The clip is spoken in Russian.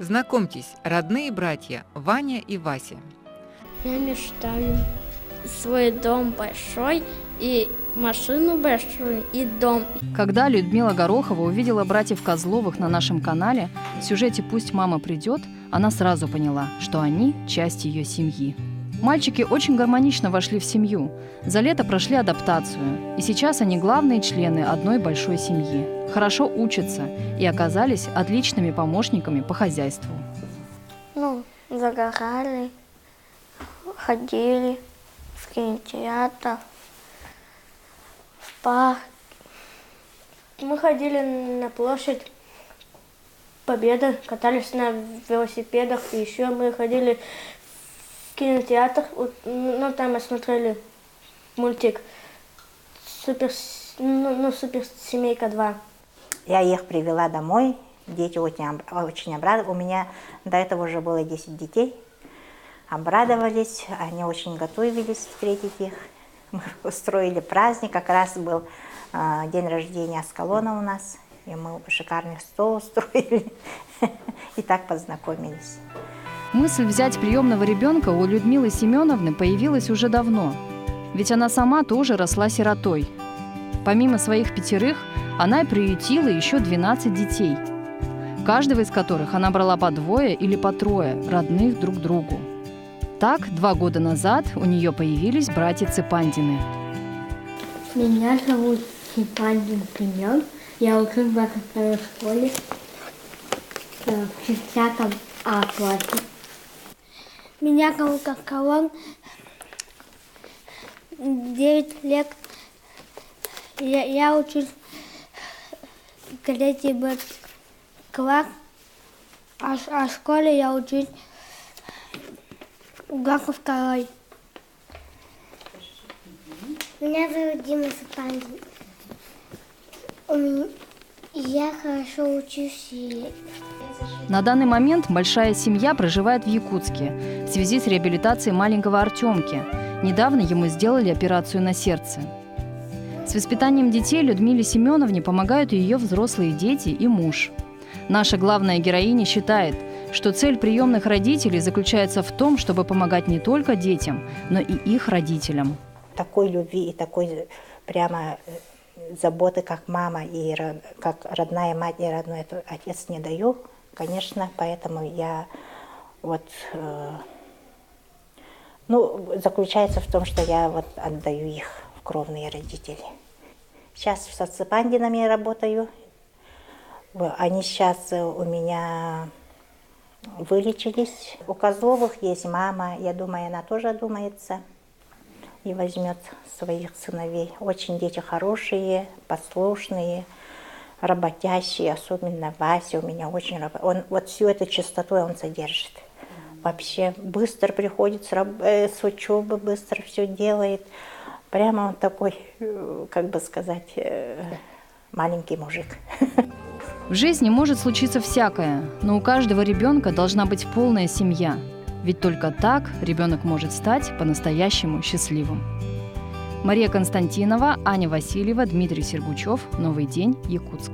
Знакомьтесь, родные братья Ваня и Вася. Я мечтаю свой дом большой, и машину большую, и дом. Когда Людмила Горохова увидела братьев Козловых на нашем канале, в сюжете «Пусть мама придет», она сразу поняла, что они – часть ее семьи. Мальчики очень гармонично вошли в семью, за лето прошли адаптацию, и сейчас они главные члены одной большой семьи. Хорошо учатся и оказались отличными помощниками по хозяйству. Загорали, ходили в кинотеатр, в парк. Мы ходили на площадь Победы, катались на велосипедах, и еще мы ходили в кинотеатр, там мы смотрели мультик «Суперсемейка 2». Я их привела домой, дети очень обрадовались. У меня до этого уже было 10 детей. Обрадовались, они очень готовились встретить их. Мы устроили праздник, как раз был день рождения Аскалона у нас. И мы шикарный стол устроили и так познакомились. Мысль взять приемного ребенка у Людмилы Семеновны появилась уже давно. Ведь она сама тоже росла сиротой. Помимо своих 5, она приютила еще 12 детей, каждого из которых она брала по 2 или по 3, родных друг другу. Так, 2 года назад у нее появились братья Пандины. Меня зовут Пандин Семен. Я учусь в 22-й школе в 10 А классе. Меня зовут Аскалон, 9 лет. Я учусь в 3 Б класс, а в школе я учусь в 2-й. Меня зовут Дима Сапандин. Я хорошо учусь. На данный момент большая семья проживает в Якутске в связи с реабилитацией маленького Артемки. Недавно ему сделали операцию на сердце. С воспитанием детей Людмиле Семеновне помогают ее взрослые дети и муж. Наша главная героиня считает, что цель приемных родителей заключается в том, чтобы помогать не только детям, но и их родителям. Такой любви и такой прямо заботы, как мама и как родная мать и родной отец не даю, конечно, поэтому я заключается в том, что я отдаю их в кровные родители. Сейчас с Ацепандинами работаю. Они сейчас у меня вылечились. У Козловых есть мама, я думаю, она тоже одумается и возьмет своих сыновей. Очень дети хорошие, послушные, работящие, особенно Вася у меня очень работает. Он всю эту чистоту он содержит. Вообще быстро приходит с учебы, быстро все делает. Прямо он такой, как бы сказать, маленький мужик. В жизни может случиться всякое, но у каждого ребенка должна быть полная семья. Ведь только так ребенок может стать по-настоящему счастливым. Мария Константинова, Аня Васильева, Дмитрий Сергучев. Новый день, Якутск.